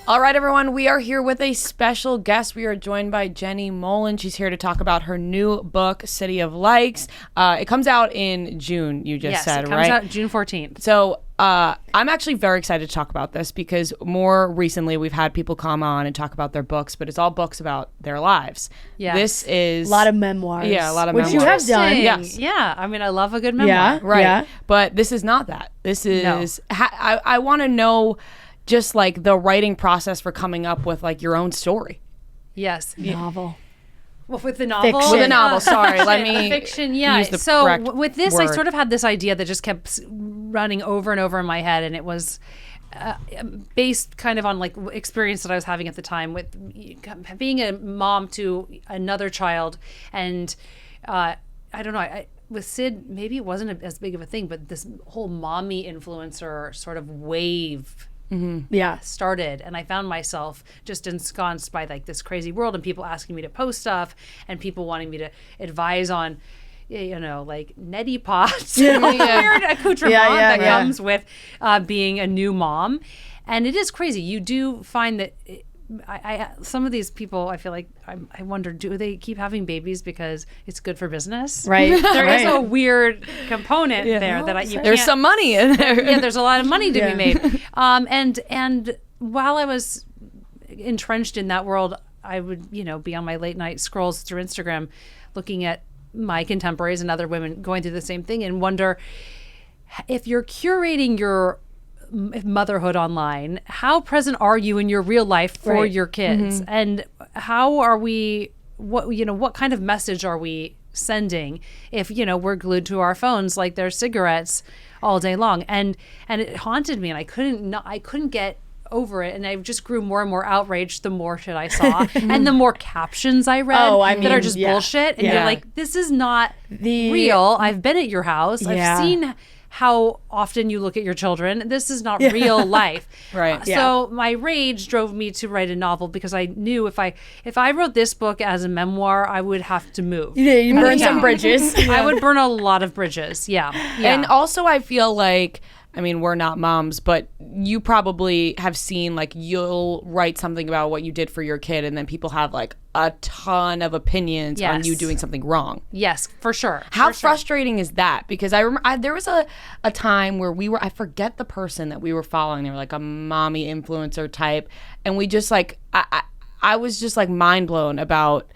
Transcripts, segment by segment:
All right, everyone, we are here with a special guest. We are joined by Jenny Mollen. She's here to talk about her new book, City of Likes. It comes out in June, you just said, right? Yes, it comes out June 14th. So I'm actually very excited to talk about this because more recently we've had people come on and talk about their books, but it's all books about their lives. Yes. This is... A lot of memoirs. Yeah, a lot of which memoirs. you have done. Yes. Yeah, I mean, I love a good memoir. Yeah. Right. But this is not that. This is... I want to know just like the writing process for coming up with like your own story. Yes. Novel. Well, with the novel? Fiction. With a novel, sorry. Let me fiction, yeah. use the So correct with this, I word. sort of had this idea that just kept running over and over in my head, and it was based kind of on like experience that I was having at the time with being a mom to another child, and I don't know. With Sid, maybe it wasn't as big of a thing, but this whole mommy influencer sort of wave started, and I found myself just ensconced by like this crazy world and people asking me to post stuff and people wanting me to advise on, you know, like neti pots, weird accoutrement that comes with being a new mom. And it is crazy. You do find that I some of these people, I feel like I wonder, do they keep having babies because it's good for business? Right. There is a weird component there that there's some money in there. Yeah, there's a lot of money to be made. And while I was entrenched in that world, I would, be on my late night scrolls through Instagram looking at my contemporaries and other women going through the same thing and wonder if you're curating your motherhood online, how present are you in your real life for your kids? And how are we, what kind of message are we sending if, we're glued to our phones like they're cigarettes all day long? And it haunted me, and I couldn't get over it, and I just grew more and more outraged the more shit I saw and the more captions I read that are just bullshit, and you're like, this is not real. I've been at your house. I've seen how often you look at your children. This is not real life. Right. So my rage drove me to write a novel because I knew if I wrote this book as a memoir, I would have to move. You burn some bridges. I would burn a lot of bridges. Yeah. And also I feel like, I mean, we're not moms, but you probably have seen like you'll write something about what you did for your kid and then people have like a ton of opinions on you doing something wrong. Yes, for sure. How frustrating is that? Because I remember there was a time where I forget the person that we were following. They were like a mommy influencer type. And we just like, I was just like mind blown about.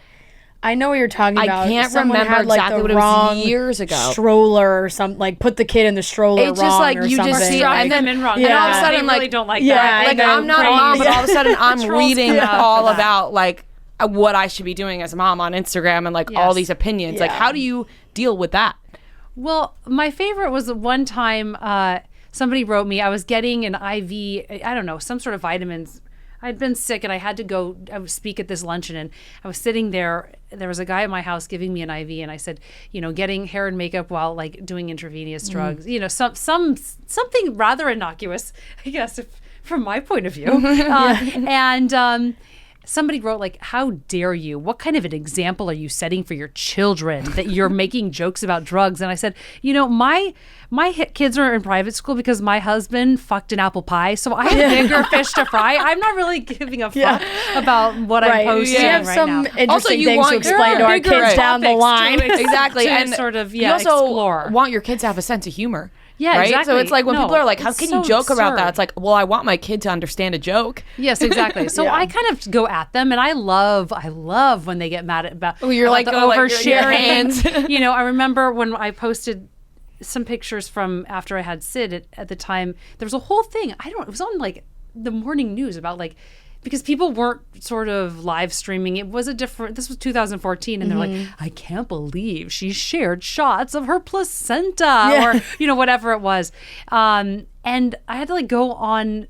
I know what you're talking about. I can't Someone remember had, like, exactly the what it wrong was years ago. Stroller or something, like put the kid in the stroller It's wrong just like or you something. just see, Struck and them then in wrong. and all of a They sudden, really like, don't like yeah, that. like I'm not a mom, but all of a sudden I'm Trolls reading come out all for that. about like what I should be doing as a mom on Instagram and like all these opinions. Like, how do you deal with that? Well, my favorite was one time somebody wrote me, I was getting an IV, I don't know, some sort of vitamins. I'd been sick and I had to go speak at this luncheon, and I was sitting there. There was a guy at my house giving me an IV, and I said, getting hair and makeup while like doing intravenous drugs, something rather innocuous, I guess, from my point of view. And somebody wrote like, how dare you? What kind of an example are you setting for your children that you're making jokes about drugs? And I said, my kids are in private school because my husband fucked an apple pie. So I have bigger fish to fry. I'm not really giving a fuck about what I'm posting You have right some now. interesting things to explain to our kids down the line. Exactly. And sort of, you also explore. want your kids to have a sense of humor. Yeah, right? exactly. So it's like when people are like, how it's can so you joke about that? absurd. It's like, well, I want my kid to understand a joke. Yes, exactly. So I kind of go at them, and I love when they get mad about You're like the going like oversharing. your hands. I remember when I posted some pictures from after I had Sid at the time. There was a whole thing. It was on like the morning news about like, because people weren't sort of live streaming. It was this was 2014, and they're like, I can't believe she shared shots of her placenta or, whatever it was. And I had to like go on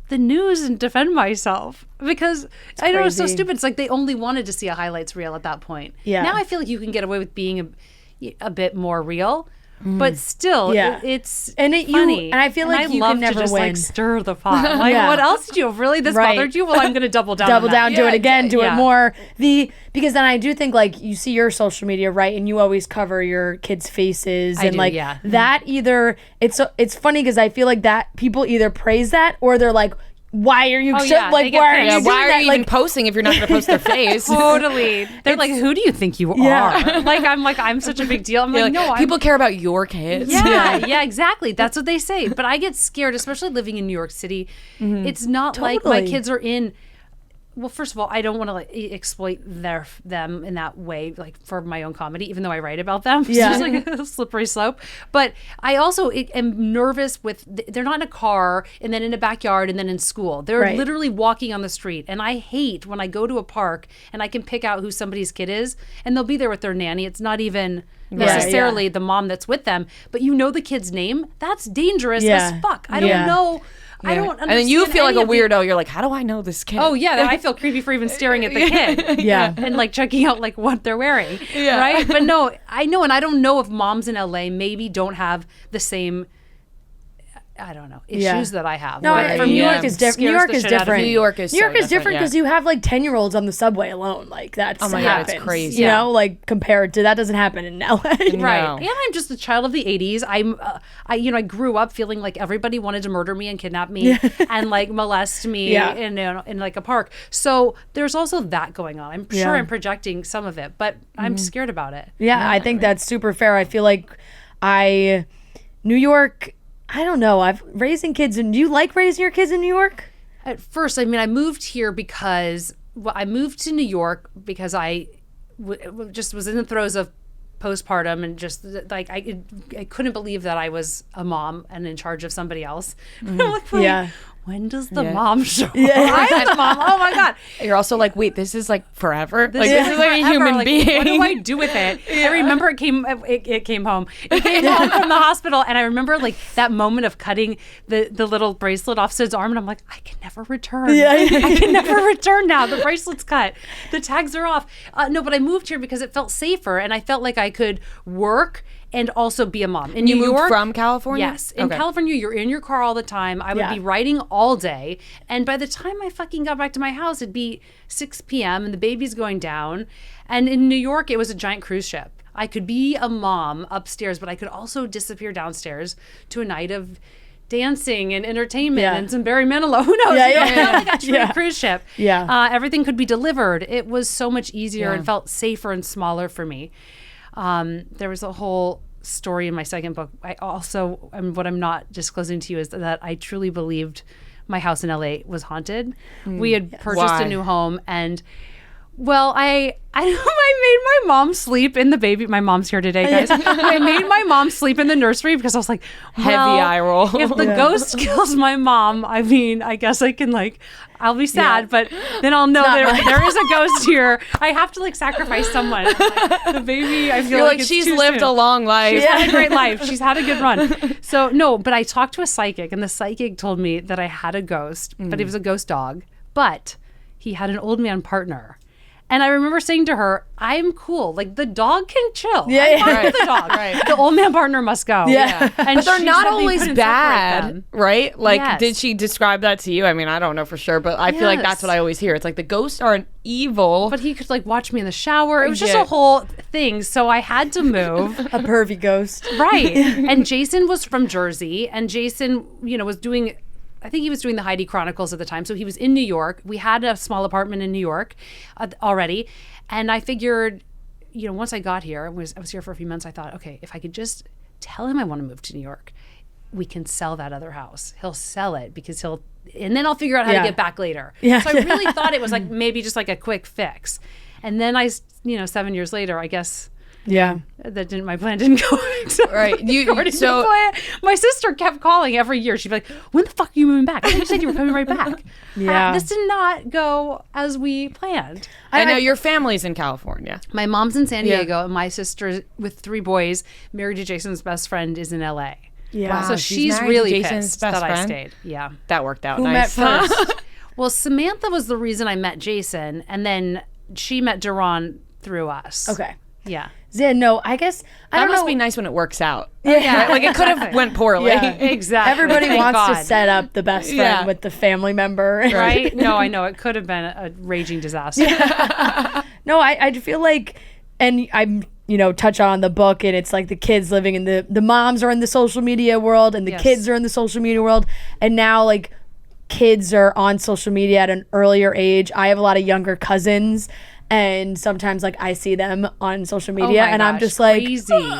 the news and defend myself because I know it's so stupid. It's like they only wanted to see a highlights reel at that point. Yeah. Now I feel like you can get away with being a bit more real. But still, it's funny. And I feel like you love can never to just win. like stir the pot. Like, what else did you really? This bothered you? Well, I'm going to double down. Double on that. down, do it again, do it more. Because then I do think like you see your social media, right, and you always cover your kids' faces and like that. Either it's funny because I feel like that people either praise that or they're like, why are you Oh, yeah, they like get why are pissed. you doing Why are that? you Like, even posting if you're not going to post their face? Totally. They're like, who do you think you are? I'm such a big deal. I'm like, no, people care about your kids. yeah, exactly. That's what they say. But I get scared, especially living in New York City. It's not like my Totally. kids are in. Well, first of all, I don't want to like exploit them in that way, like for my own comedy, even though I write about them. Yeah. It's just like a slippery slope. But I also am nervous with, they're not in a car and then in a backyard and then in school. They're Right. literally walking on the street. And I hate when I go to a park and I can pick out who somebody's kid is and they'll be there with their nanny. It's not even necessarily the mom that's with them, but you know the kid's name. That's dangerous as fuck. I don't know. I don't understand. And then you feel like a any of the- weirdo. You're like, how do I know this kid? Oh yeah, then I feel creepy for even staring at the kid. Yeah. And like checking out like what they're wearing. Right? But no, I know, and I don't know if moms in LA maybe don't have the same, I don't know, issues that I have. No, But for New York is different. New York is different. New York is different because you have like 10-year-olds on the subway alone. Like that's Oh my God, happens, it's crazy. You know, like compared to that doesn't happen in LA. Right. No. And I'm just a child of the 80s. I grew up feeling like everybody wanted to murder me and kidnap me and like molest me in like a park. So there's also that going on. I'm sure I'm projecting some of it, but I'm scared about it. Yeah, I think that's super fair. I feel like New York, I don't know. Raising kids, and do you like raising your kids in New York? At first, I mean, I moved here because I moved to New York because I just was in the throes of postpartum and just like I couldn't believe that I was a mom and in charge of somebody else. I'm like, wait, when does the mom show up? I am the mom. Oh my God. You're also like, wait, this is like forever. This This is like a forever. human Like, being. What do I do with it? I remember it came home. It came home from the hospital, and I remember like that moment of cutting the little bracelet off Sid's arm, and I'm like, I can never return. I can never return now. The bracelet's cut. The tags are off. No, but I moved here because it felt safer, and I felt like I could work and also be a mom. In You New moved York, from California? Yes. In Okay. California, you're in your car all the time. I would be writing all day. And by the time I fucking got back to my house, it'd be 6 p.m. and the baby's going down. And in New York, it was a giant cruise ship. I could be a mom upstairs, but I could also disappear downstairs to a night of dancing and entertainment and some Barry Manilow. Who knows? Like a true cruise ship. Yeah. Everything could be delivered. It was so much easier and felt safer and smaller for me. There was a whole story in my second book. I also, what I'm not disclosing to you is that I truly believed my house in LA was haunted. We had purchased a new home, and well, I made my mom sleep in the baby. My mom's here today, guys. I made my mom sleep in the nursery because I was like, Heavy eye roll. If the ghost kills my mom, I mean, I guess I can like, I'll be sad, but then I'll know there is a ghost here. I have to like sacrifice someone. Like, the baby, I feel You're like it's she's too lived soon. a long life. She's had a great life. She's had a good run. So no, but I talked to a psychic, and the psychic told me that I had a ghost, but it was a ghost dog, but he had an old man partner. And I remember saying to her, I'm cool. Like, the dog can chill. I'm fine with the dog. The old man partner must go. Yeah. And But they're she not said they always couldn't separate bad, them. right? Like, Yes. did she describe that to you? I mean, I don't know for sure, but I feel like that's Yes. what I always hear. It's like the ghosts aren't evil. But he could, like, watch me in the shower. It was just a whole thing. So I had to move. A pervy ghost. Right. And Jason was from Jersey. And Jason, was doing... I think he was doing the Heidi Chronicles at the time. So he was in New York. We had a small apartment in New York already. And I figured, once I got here, I was here for a few months, I thought, okay, if I could just tell him I want to move to New York, we can sell that other house. He'll sell it because and then I'll figure out how to get back later. Yeah. So I really thought it was like maybe just like a quick fix. And then 7 years later, I guess... Yeah. My plan didn't go exactly Right. according to plan. My sister kept calling every year. She'd be like, when the fuck are you moving back? I thought you said you were coming right back. Yeah. This did not go as we planned. I know your family's in California. My mom's in San Diego, and my sister with 3 boys, married to Jason's best friend, is in LA. Yeah. Wow. So she's she's married to really Jason's pissed best that I friend? stayed. Yeah. That worked out Who nice. met first? Well, Samantha was the reason I met Jason, and then she met Duran through us. Okay. Yeah. Yeah, no, I guess I That don't must know. be nice when it works out. Yeah. Right? Like it could have went poorly. Yeah. Exactly. Everybody Thank wants God. to set up the best friend Yeah. with the family member. Right? No, I know. It could have been a raging disaster. No, I feel like, and I'm, touch on the book, and it's like the kids living in the moms are in the social media world, and the Yes. kids are in the social media world, and now like kids are on social media at an earlier age. I have a lot of younger cousins, and sometimes like I see them on social media, and I'm just like, crazy.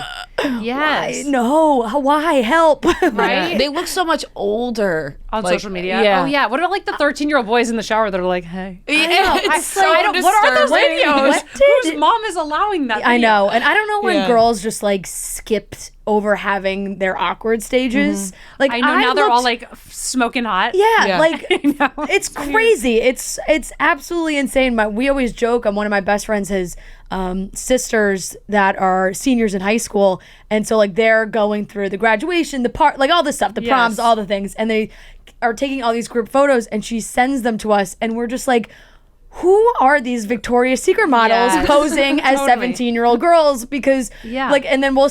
Yes. Why help? Right? They look so much older On like, social media? Yeah. Oh, yeah. What about like the 13-year-old boys in the shower that are like, hey? It's so What are those disturbing. videos? Whose mom is allowing that I video? know, and I don't know when Yeah. girls just like skipped over having their awkward stages. Like I know now they're all looked- like smoking hot. yeah, Yeah. like know. it's crazy. It's absolutely insane. We always joke. One of my best friends has sisters that are seniors in high school, and so like they're going through the graduation, the part, like all this stuff, the proms, all the things, and they are taking all these group photos, and she sends them to us, and we're just like, who are these Victoria's Secret models Yes. posing as Totally. 17-year-old girls? Because like, and then we'll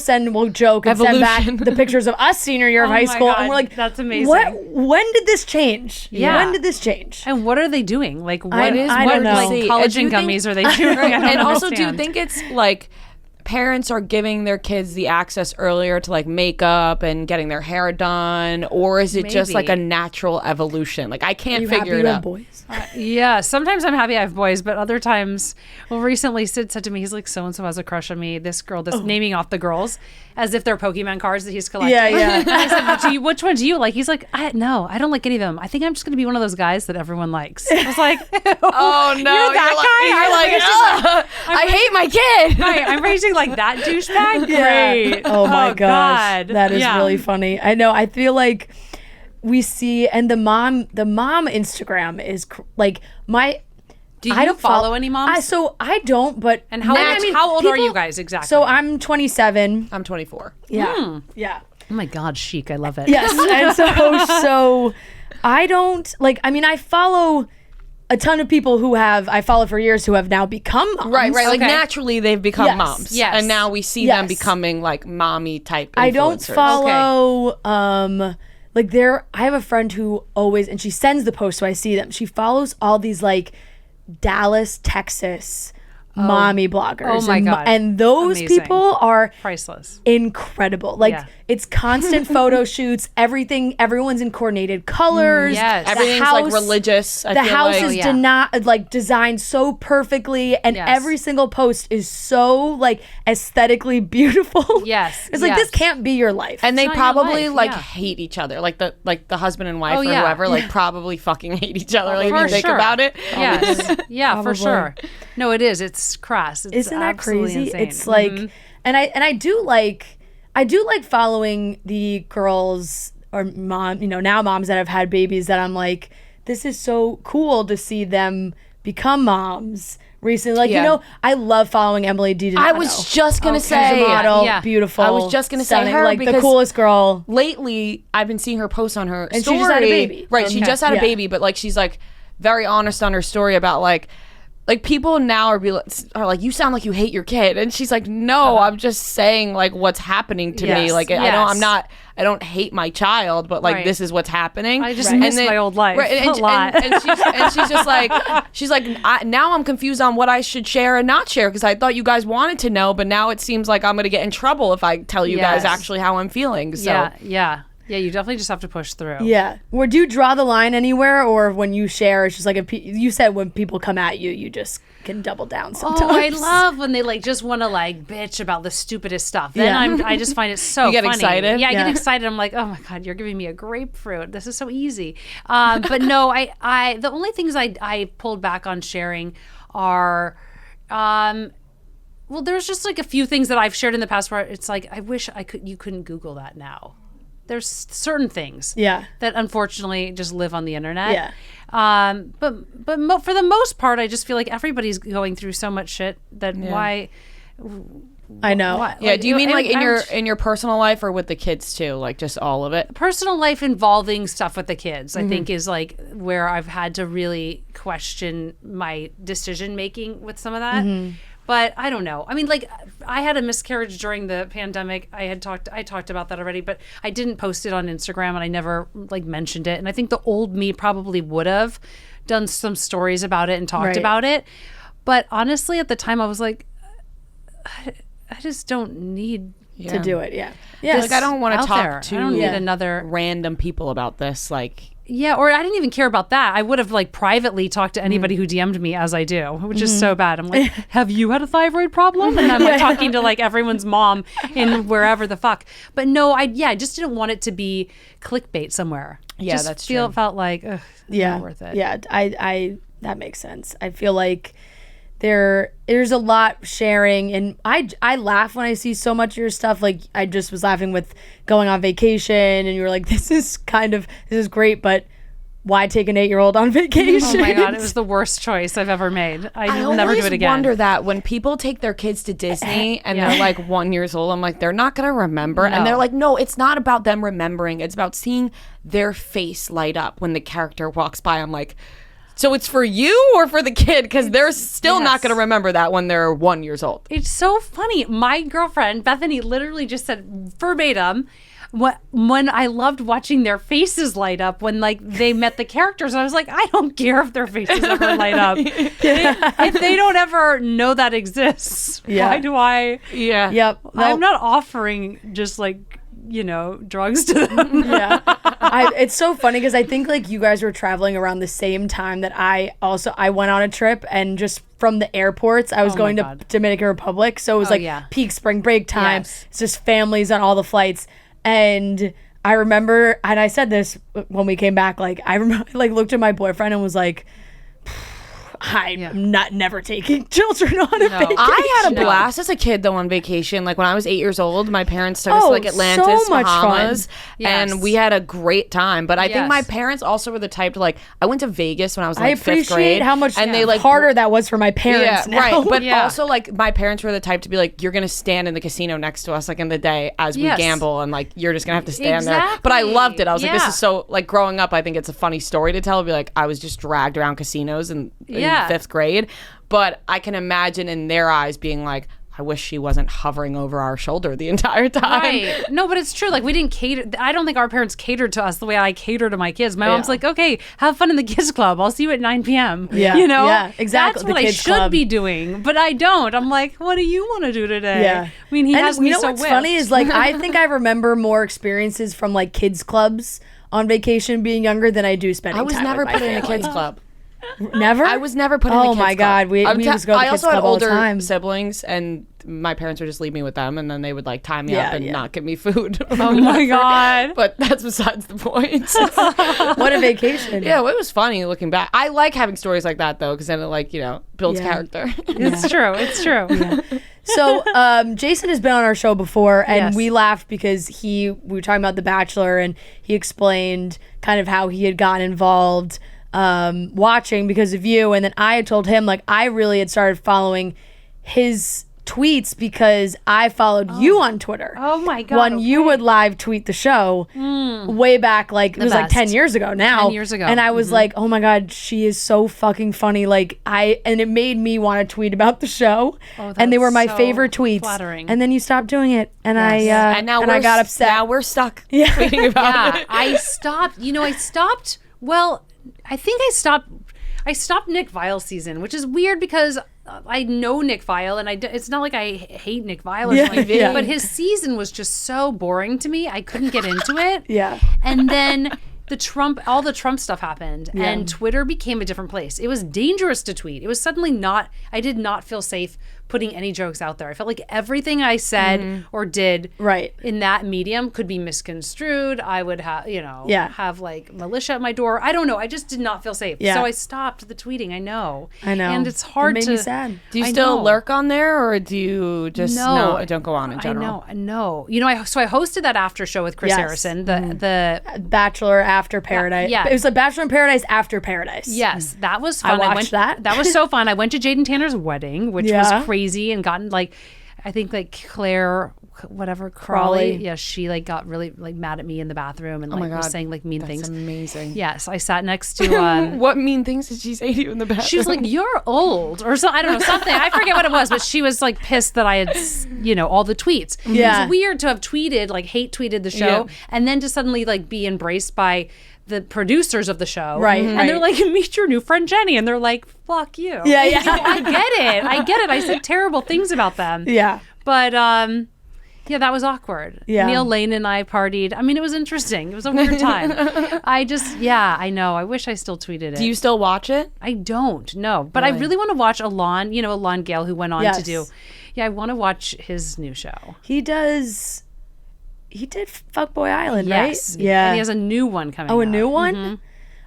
joke and send back Evolution. the pictures of us senior year of Oh high my school, God, and we're like, that's amazing. When did this change? Yeah. When did this change? And what are they doing? Like, what I don't know. like collagen gummies are they doing? I don't And also, do you understand. think it's like parents are giving their kids the access earlier to like makeup and getting their hair done, or is it just like a Maybe. natural evolution? Like I can't You happy figure it you have out. boys? Yeah, sometimes I'm happy I have boys, but other times, well, recently Sid said to me, he's like, so and so has a crush on me. This girl, naming off the girls as if they're Pokemon cards that he's collecting. Yeah, yeah. And I said, which one do you like? He's like, no, I don't like any of them. I think I'm just going to be one of those guys that everyone likes. I was like, Oh no, You're that guy? You're like, I hate my kid. Right, I'm raising like that douchebag. Yeah. Great. Oh my gosh, God. that is Yeah. really funny. I know. I feel like we see, and the mom Instagram is like my. Do you I don't follow any moms? So I don't, but And how, how old are you guys exactly? So I'm 27. I'm 24. Yeah, yeah, oh my God, chic. I love it. yes. And so I don't like. I mean, I follow a ton of people I follow for years who have now become moms. Right. Like Okay. naturally they've become Yes. moms. Yes. And now we see Yes. them becoming like mommy type influencers. I don't follow like I have a friend who always, and she sends the posts so I see them. She follows all these like Dallas, Texas mommy bloggers. Oh my God. And those Amazing. people are Priceless. incredible. Like Yeah. it's constant photo shoots, everyone's in coordinated colors. Yes. The Everything's house- like religious. I The feel house like. is yeah. designed so perfectly, and Yes. every single post is so like aesthetically beautiful. Yes, It's like yes. this can't be your life. And they not your probably life, like yeah. hate each other, like the husband and wife Oh, or yeah. whoever, like probably fucking hate each other. Like if For you think sure. about it, Yes. Yeah, for Probably. sure. No, it is. It's crass. It's Isn't that absolutely crazy? insane. It's like, Mhm. and I do like following the girls or now moms that have had babies that I'm like, this is so cool to see them become moms recently. Like, Yeah. I love following Emily DiDonato. I was just gonna She's say a model, Yeah. beautiful. I was just gonna say stunning, her like the because- coolest girl. lately I've been seeing her post on her And she story. just had a baby. Right, she Okay. just had a Yeah. baby, but like she's like very honest on her story about like people now are like, you sound like you hate your kid, and she's like, no, I'm just saying like what's happening to me. Yes, Like yes. I don't hate my child, but like Right. this is what's happening. I just And miss my old life and, a lot. And she's just like, now I'm confused on what I should share and not share because I thought you guys wanted to know, but now it seems like I'm gonna get in trouble if I tell you guys Yes. actually how I'm feeling. So. Yeah. You definitely just have to push through. Yeah. Would you draw the line anywhere, or when you share, it's just like you said when people come at you, you just can double down sometimes. Oh, I love when they like just want to like bitch about the stupidest stuff. Then Yeah. I just find it so You get funny. excited? Yeah, I get Yeah. excited. I'm like, oh my God, you're giving me a grapefruit. This is so easy. But no, I the only things I pulled back on sharing are well, there's just like a few things that I've shared in the past where it's like, I wish you couldn't Google that now. There's certain things Yeah. that unfortunately just live on the internet. Yeah. But for the most part, I just feel like everybody's going through so much shit that why. I know. why Yeah, do you mean like in I your would- in your personal life or with the kids too? Like just all of it? personal life involving stuff with the kids, I think is like where I've had to really question my decision making with some of that. But I don't know. I mean, like I had a miscarriage during the pandemic. I talked about that already, but I didn't post it on Instagram and I never like mentioned it. And I think the old me probably would have done some stories about it and talked Right. about it. But honestly, at the time I was like, I just don't need To do it. Yeah. Yeah. Like I don't want to out talk there. to I don't need another. random people about this. Like Yeah, or I didn't even care about that. I would have like privately talked to anybody who DM'd me, as I do, which is so bad. I'm like, have you had a thyroid problem? And I'm like talking to like everyone's mom in wherever the fuck. But no, I just didn't want it to be clickbait somewhere. Yeah, just that's true. felt like, ugh, not worth it. Yeah, I that makes sense. I feel like there's a lot sharing, and I laugh when I see so much of your stuff. Like I just was laughing with going on vacation, and you were like, this is great, but why take an 8-year-old on vacation? Oh my God, it was the worst choice I've ever made. I'll never do it again. I wonder that when people take their kids to Disney and they're like 1 year old, I'm like, they're not going to remember. No. And they're like, no, it's not about them remembering. It's about seeing their face light up when the character walks by. I'm like, so it's for you or for the kid? Because they're still not going to remember that when they're 1 year old. It's so funny. My girlfriend, Bethany, literally just said verbatim, when I loved watching their faces light up when like they met the characters. I was like, I don't care if their faces ever light up. If they don't ever know that exists, why do I? Yeah. Yep. I'm not offering just like, drugs to them. Yeah. It's so funny because I think like you guys were traveling around the same time that I went on a trip, and just from the airports I was going to Dominican Republic, so it was peak spring break time. It's just families on all the flights. And I remember, and I said this when we came back, like I remember, like looked at my boyfriend and was like, I'm never taking children on a vacation. I had a blast as a kid though on vacation. Like when I was 8 years old, my parents took us to like Atlantis, so much Bahamas, fun. and we had a great time. But I think my parents also were the type to like. I went to Vegas when I was like fifth grade. I appreciate how much and they like harder that was for my parents. Yeah, now. right. But also like my parents were the type to be like, you're gonna stand in the casino next to us like in the day as we gamble, and like you're just gonna have to stand there. But I loved it. I was like, this is so like growing up. I think it's a funny story to tell. I'd be like, I was just dragged around casinos in fifth grade. But I can imagine in their eyes being like, I wish she wasn't hovering over our shoulder the entire time. Right. No, but it's true. Like we didn't cater. I don't think our parents catered to us the way I cater to my kids. My mom's like, okay, have fun in the kids club. I'll see you at 9 p.m. Yeah. Yeah, exactly. That's what I should be doing. But I don't. I'm like, what do you want to do today? Yeah. I mean, he has me so what's funny is like, I think I remember more experiences from like kids clubs on vacation being younger than I do spending time with my family. I was never put in a kids club. Never? I was never put in a kids club. Oh my God. We used to go to the kids club all the time. I also had older siblings, and my parents would just leave me with them, and then they would like tie me up and not give me food. Oh my God. But that's besides the point. What a vacation. Yeah, well, it was funny looking back. I like having stories like that though, because then it like, builds character. It's true. It's true. Yeah. So Jason has been on our show before, and we laughed because we were talking about The Bachelor, and he explained kind of how he had gotten involved watching because of you, and then I had told him like I really had started following his tweets because I followed you on Twitter. Oh my God. When you would live tweet the show way back, like it was like 10 years ago now. 10 years ago. And I was like, oh my God, she is so fucking funny. Like and it made me want to tweet about the show. Oh, and they were my favorite tweets. Flattering. And then you stopped doing it. And I got upset. Now we're stuck tweeting about it. I stopped. Well, I think I stopped Nick Vile season, which is weird because I know Nick Vile, and it's not like I hate Nick Vile or something, but his season was just so boring to me. I couldn't get into it. Yeah. And then all the Trump stuff happened, and Twitter became a different place. It was dangerous to tweet. It was suddenly I did not feel safe putting any jokes out there. I felt like everything I said or did in that medium could be misconstrued. I would have, have like militia at my door. I don't know. I just did not feel safe. So I stopped the tweeting. I know. And it's hard to. It made me sad. Do you still lurk on there, or do you just don't go on in general? No. So I hosted that after show with Chris Harrison, the Bachelor After Paradise. Yeah. It was a Bachelor in Paradise After Paradise. Yes, that was fun. I watched that. That was so fun. I went to Jade and Tanner's wedding, which was crazy, and gotten like, I think like Claire, whatever, Crawley. Yeah, she like got really like mad at me in the bathroom and like was saying like mean things. That's amazing. Yes, I sat next to what mean things did she say to you in the bathroom? She was like, "You're old," or something. I don't know, something. I forget what it was, but she was like pissed that I had, all the tweets. Yeah. It was weird to have tweeted, like hate tweeted the show, and then to suddenly like be embraced by the producers of the show. Right. And they're like, meet your new friend Jenny. And they're like, fuck you. Yeah. I get it. I said terrible things about them. Yeah. But Yeah, that was awkward. Yeah. Neil Lane and I partied. I mean, it was interesting. It was a weird time. I know. I wish I still tweeted it. Do you still watch it? I don't, no. But I really want to watch Alon, Alon Gale, who went on to do. Yeah, I want to watch his new show. He did Fuckboy Island, Yes. right? Yeah. And he has a new one coming out. Oh, a new one? Mm-hmm.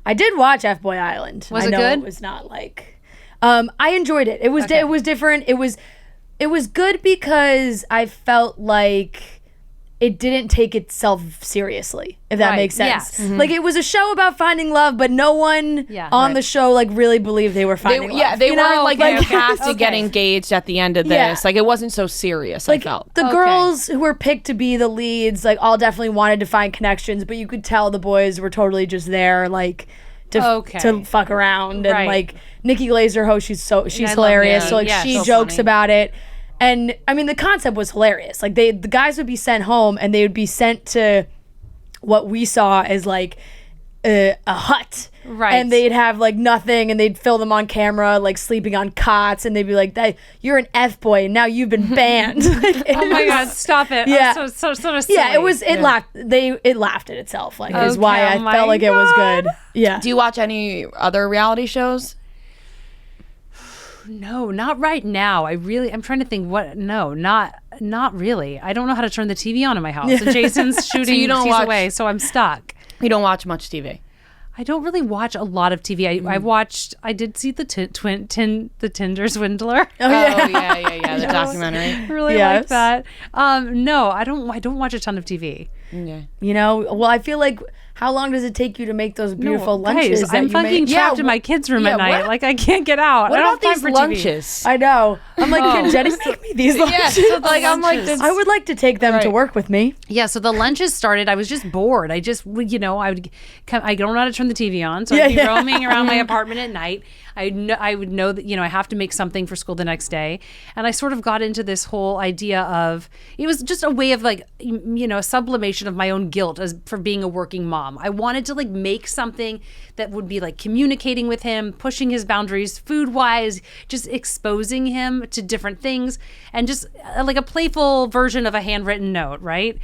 I did watch F-Boy Island. Was I it know good? It was not like... I enjoyed it. It was it was different. It was good because I felt like it didn't take itself seriously, if that makes sense. Yes. Like, it was a show about finding love, but no one on the show like really believed they were finding love. Yeah, they weren't like like cast to get engaged at the end of this. Yeah. Like, it wasn't so serious, I felt. The girls who were picked to be the leads, like, all definitely wanted to find connections, but you could tell the boys were totally just there, like, to fuck around. And like, Nikki Glaser hosts, she's hilarious. So like, she jokes about it. And I mean, the concept was hilarious. Like, the guys would be sent home, and they would be sent to what we saw as like a hut. Right. And they'd have like nothing, and they'd film them on camera, like sleeping on cots, and they'd be like, "You're an F-boy, and now you've been banned." Like, oh my God, stop it. Yeah. Oh, so silly. Yeah, it laughed. It laughed at itself. Like, is why I felt like it was good. Yeah. Do you watch any other reality shows? No, not right now. I'm trying to think not really. I don't know how to turn the TV on in my house. And Jason's shooting, he's away, so I'm stuck. You don't watch much TV? I don't really watch a lot of TV. I did see the Tinder Swindler. Oh yeah, the documentary. I really like that. No, I don't watch a ton of TV. Well, I feel like, how long does it take you to make those beautiful lunches? Guys, I'm fucking trapped in my kids' room at night. Like, I can't get out. What I don't about have these time for lunches? TV. I know. I'm like, can Jenny make me these lunches? Yeah, so like, I'm like, I would like to take them to work with me. Yeah, so the lunches started. I was just bored. I just, I don't know how to turn the TV on, so I'd be roaming around my apartment at night. I would know that, I have to make something for school the next day. And I sort of got into this whole idea of, it was just a way of like, a sublimation of my own guilt for being a working mom. I wanted to like make something that would be like communicating with him, pushing his boundaries food-wise, just exposing him to different things, and just like a playful version of a handwritten note, right?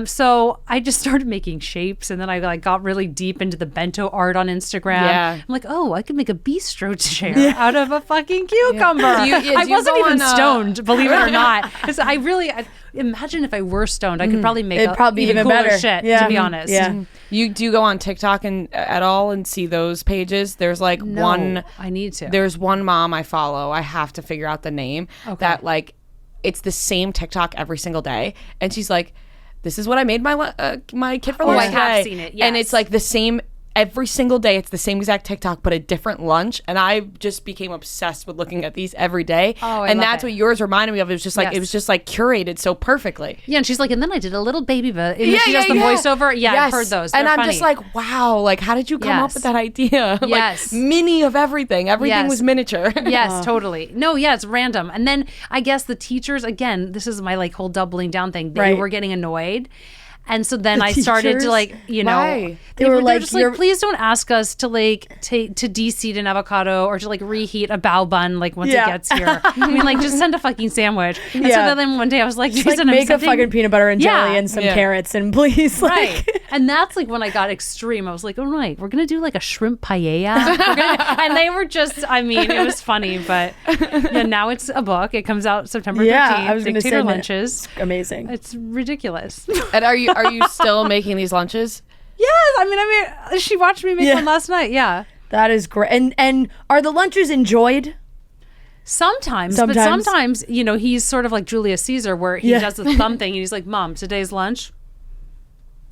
So I just started making shapes, and then I like got really deep into the bento art on Instagram. Yeah. I'm like, oh, I could make a bistro chair out of a fucking cucumber. I wasn't even stoned, believe it or not. I imagine if I were stoned, I could probably make even cooler better shit, to be honest. Yeah. You do go on TikTok at all and see those pages? There's like I need to. There's one mom I follow. I have to figure out the name. That like, it's the same TikTok every single day, and she's like, "This is what I made my kid for lunch today." I have seen it. Yes. And it's like the same. Every single day, it's the same exact TikTok, but a different lunch. And I just became obsessed with looking at these every day. Oh, and that's what yours reminded me of. It was just like it was just like curated so perfectly. Yeah, and she's like, and then I did a little baby, and she does the voiceover. Yeah, yes. I've heard those. And They're I'm funny. just like, wow, like how did you come up with that idea? Yes, like mini of everything. Everything was miniature. Yes, totally. No, yeah, it's random. And then I guess the teachers, again, this is my like whole doubling down thing. They were getting annoyed. And so then I started to like, Why? They were just like, please don't ask us to like to de-seed an avocado or to like reheat a bao bun like once it gets here. I mean, like just send a fucking sandwich. And so then one day I was like, Jason, make a fucking peanut butter and jelly and some carrots and please. Like. And that's like when I got extreme. I was like, all right, we're gonna do like a shrimp paella. And they were just, I mean, it was funny, but now it's a book. It comes out September 13th. I was gonna say lunches. It's amazing. It's ridiculous. And are you still making these lunches? Yes, I mean, she watched me make one last night. Yeah, that is great. And are the lunches enjoyed? Sometimes, but sometimes he's sort of like Julius Caesar, where he does the thumb thing, and he's like, "Mom, today's lunch."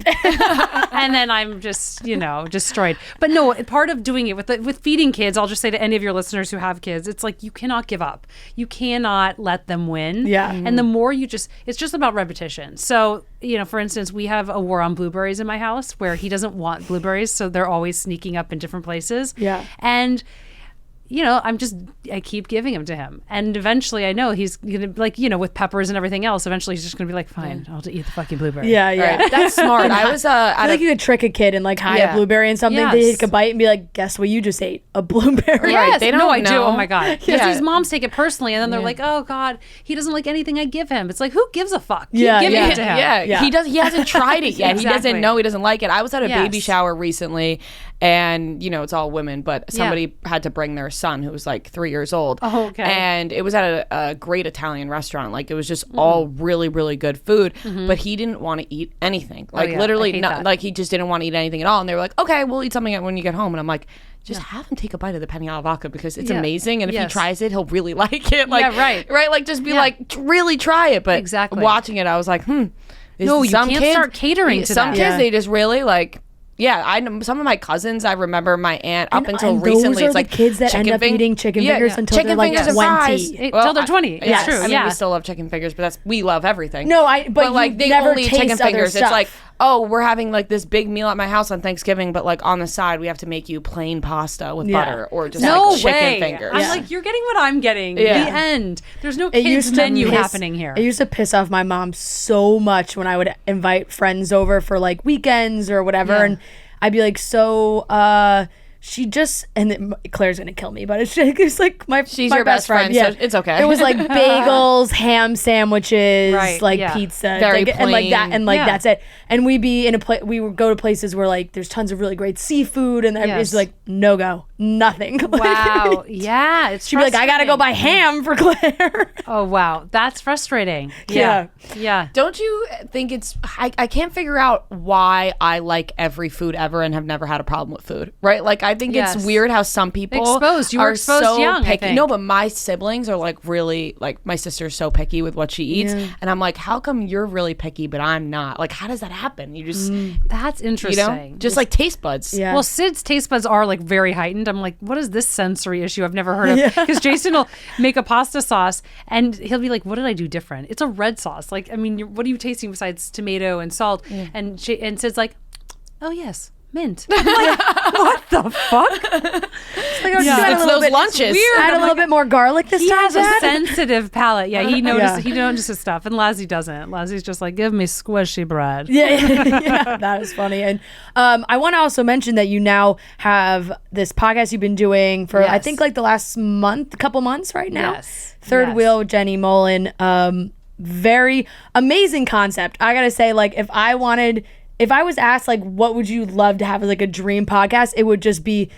And then I'm just, destroyed. But no, part of doing it with feeding kids, I'll just say to any of your listeners who have kids, it's like you cannot give up. You cannot let them win. Yeah. And the more it's just about repetition. So, for instance, we have a war on blueberries in my house where he doesn't want blueberries, so they're always sneaking up in different places. Yeah. And I keep giving them to him. And eventually I know he's going to, like, with peppers and everything else, eventually he's just going to be like, fine, I'll eat the fucking blueberry. Yeah, yeah. Right. That's smart. I was, I feel like you could trick a kid and like hide a blueberry in something. They take a bite and be like, guess what you just ate? A blueberry. Yes. Right. They don't know. I know. do. Oh my God. Because these moms take it personally and then they're like, oh God, he doesn't like anything I give him. It's like, who gives a fuck? Keep giving it to him. Yeah. He hasn't tried it yet. He doesn't know. He doesn't like it. I was at a baby shower recently and, it's all women, but somebody had to bring their son who was like 3 years old. Oh, okay. And it was at a great Italian restaurant. Like, it was just all really, really good food, but he didn't want to eat anything. Like, literally, like, he just didn't want to eat anything at all. And they were like, okay, we'll eat something when you get home. And I'm like, just have him take a bite of the penne alla vodka because it's amazing. And if he tries it, he'll really like it. Like, right? Like, just be like, really try it. But watching it, I was like, no, you can't start catering to some kids. They just really like. Yeah, I know some of my cousins. I remember my aunt up until recently. Those are it's like the kids that end up eating chicken fingers until they're like 20. Until they're 20. It's true. I mean, we still love chicken fingers, but we love everything. No, but like they never only eat taste chicken fingers. Other It's like, oh, we're having like this big meal at my house on Thanksgiving, but like on the side we have to make you plain pasta with butter or just like chicken fingers. I'm like, you're getting what I'm getting. The end. There's no kids menu happening here. It used to piss off my mom so much when I would invite friends over for like weekends or whatever, and I'd be like, she just, and then Claire's gonna kill me, but it's like she's my your best friend, yeah. So it's okay. It was like bagels, ham sandwiches, pizza, very plain. And like that, and like that's it. And we'd be in we would go to places where like there's tons of really great seafood, and it's like no go, nothing. Wow, yeah, it's. She'd be like, I gotta go buy ham for Claire. Oh wow, that's frustrating. Yeah. Don't you think it's? I can't figure out why I like every food ever and have never had a problem with food. Right? Like I think it's weird how some people You were exposed so young, picky. I think. No, but my siblings are like really like my sister's so picky with what she eats, and I'm like, how come you're really picky but I'm not? Like, how does that happen? You just that's interesting. Just like taste buds. Yeah. Well, Sid's taste buds are like very heightened. I'm like, what is this sensory issue I've never heard of? Because Jason will make a pasta sauce and he'll be like, what did I do different? It's a red sauce. Like, I mean, what are you tasting besides tomato and salt? And Sid's like, oh yes, mint. I'm like, what the fuck? It's those lunches. Weird. Add a little bit more garlic this time. He has a sensitive palate. Yeah, he notices stuff, and Lassie doesn't. Lassie's just like, give me squishy bread. Yeah, that is funny. And I want to also mention that you now have this podcast you've been doing for I think like the last couple months right now. Yes. Third Wheel with Jenny Mollen. Very amazing concept. I gotta say, like, if I was asked like what would you love to have as like a dream podcast, it would just be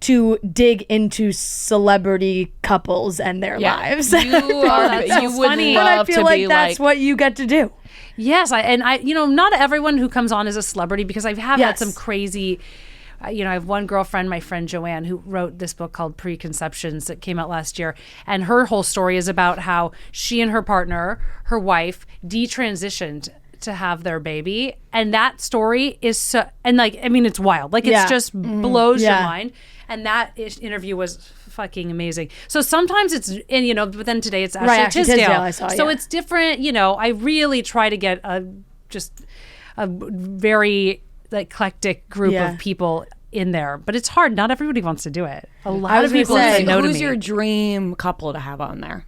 to dig into celebrity couples and their lives. You would funny. But I feel like that's what you get to do. Yes, I not everyone who comes on is a celebrity, because I have had some crazy. I have one girlfriend, my friend Joanne, who wrote this book called Preconceptions that came out last year. And her whole story is about how she and her partner, her wife, detransitioned to have their baby. And that story is so, and like, I mean, it's wild. Like, it's just blows your mind. And that interview was fucking amazing. So sometimes it's, and but then today it's Ashley Tisdale. I saw, so it's different. I really try to get a very eclectic group of people in there, but it's hard. Not everybody wants to do it. A lot of people say no to me. Who's your dream couple to have on there?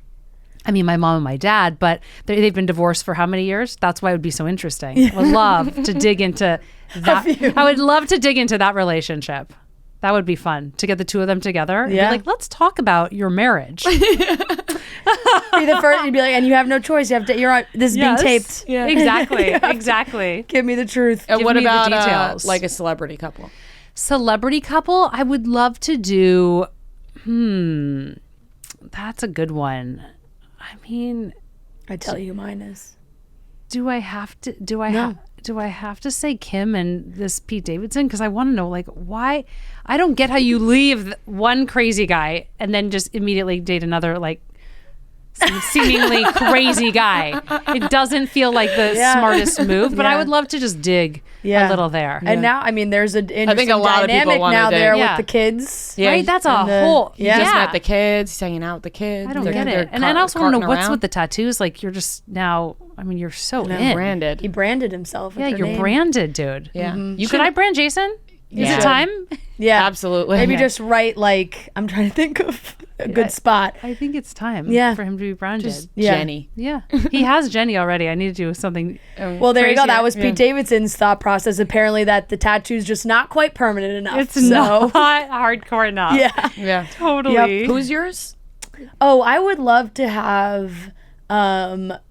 I mean, my mom and my dad, but they've been divorced for how many years? That's why it would be so interesting. I would love to dig into that. I would love to dig into that relationship. That would be fun to get the two of them together. And be like, let's talk about your marriage. Be the first. You'd be like, and you have no choice. You have to. This is being taped. Yeah. Exactly. Give me the truth. And what about the details? Like a celebrity couple? Celebrity couple, I would love to do. That's a good one. I mean, I tell you, mine is. Do I have to? Do I have to say Kim and this Pete Davidson? Because I want to know, like, why. I don't get how you leave one crazy guy and then just immediately date another, like, seemingly crazy guy. It doesn't feel like the smartest move, but I would love to just dig a little there. And now, I mean, there's an interesting I think a lot of people dynamic want now to there dig. with the kids. Yeah. Right? That's a whole... He just met the kids. He's hanging out with the kids. I don't get it. And I also want to know what's with the tattoos. Like, you're just now... I mean, you're so in. Branded. He branded himself. Yeah, with you're name. branded, dude. Yeah. Should I brand Jason? Is it time? Yeah, Absolutely. Maybe Yeah. just write like I'm trying to think of a good spot. I think it's time Yeah. for him to be branded. Yeah. Jenny. Yeah. He has Jenny already. I need to do something. Well, there you go. Crazier. That was Pete Davidson's thought process. Apparently, that the tattoo's just not quite permanent enough. It's so. not hardcore enough. Yeah. Yeah. Totally. Who's yours? Oh, I would love to have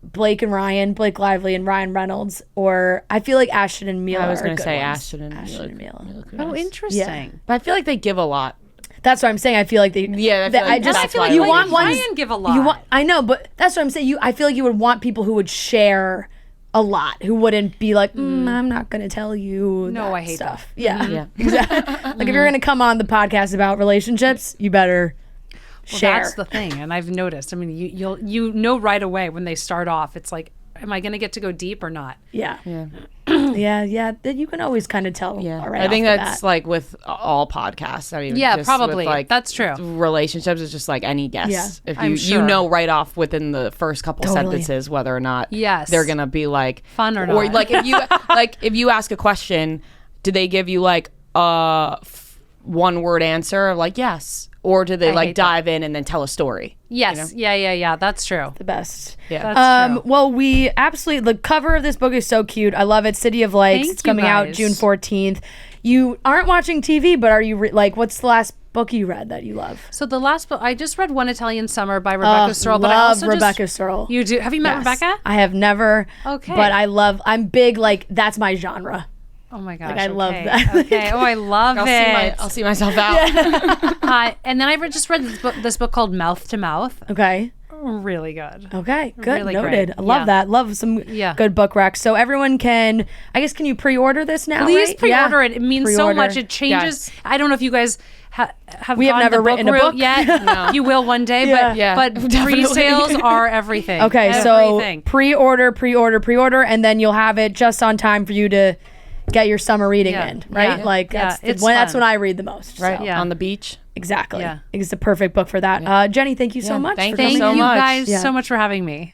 Blake Lively and Ryan Reynolds, or I feel like Ashton and Mila. I was going gonna to say Ashton and Mila. Oh, interesting. But I feel like they give a lot. That's what I'm saying. I feel like they. Yeah, I feel like just that's why I you like want it. ones. Ryan give a lot. You want. I know, but that's what I'm saying. I feel like you would want people who would share a lot, who wouldn't be like, I'm not going to tell you. No, that I hate stuff. Yeah, Yeah. exactly. Like if you're going to come on the podcast about relationships, you better share. That's the thing, and I've noticed. I mean, you know right away when they start off. It's like, am I going to get to go deep or not? Yeah. Yeah. yeah. That you can always kind of tell. Yeah. Right I think off the that's bat. like with all podcasts. I mean, Yeah, just probably. with, like, That's true. Relationships is just like any guest. Yeah. If I'm you sure. you know right off within the first couple Totally. sentences whether or not Yes. they're gonna be like Fun or or not. like if you if you ask a question, do they give you like a one word answer like yes, or do they I like hate that. dive in and then tell a story? Yes. Yeah. That's true. the best. Yeah. That's true. Well, we absolutely, the cover of this book is so cute. I love it. City of Lights. Thank It's you, coming out guys. June 14th. You aren't watching TV, but are you like, what's the last book you read that you love? So the last book, I just read One Italian Summer by Rebecca Searle. But I love also Rebecca just, Searle. You do? Have you met Yes. Rebecca? I have never. Okay. But I'm big, like, that's my genre. Oh my gosh. I love okay. that. Okay. Oh, I love it. I'll see myself out. And then I just read this book called Mouth to Mouth. Okay. Really good. Okay, good. Really Noted. great. I love Yeah. that. Love some good book recs. So everyone can, I guess, can you pre-order this now? Please right? pre-order Yeah. it. It means so Pre-order. much. It changes. Yes. I don't know if you guys have We have gone never the written a route book. yet. No. You will one day, Yeah. Yeah, but definitely. pre-sales are everything. Okay, Everything. so pre-order, and then you'll have it just on time for you to get your summer reading Yeah. in, right? Yeah. Like Yeah, that's it's that's fun. when I read the most. Right? So. Yeah. On the beach. Exactly. Yeah. It's the perfect book for that. Jenny, thank you so Yeah, much. thank for you Thank coming. so you much. guys Yeah. so much for having me.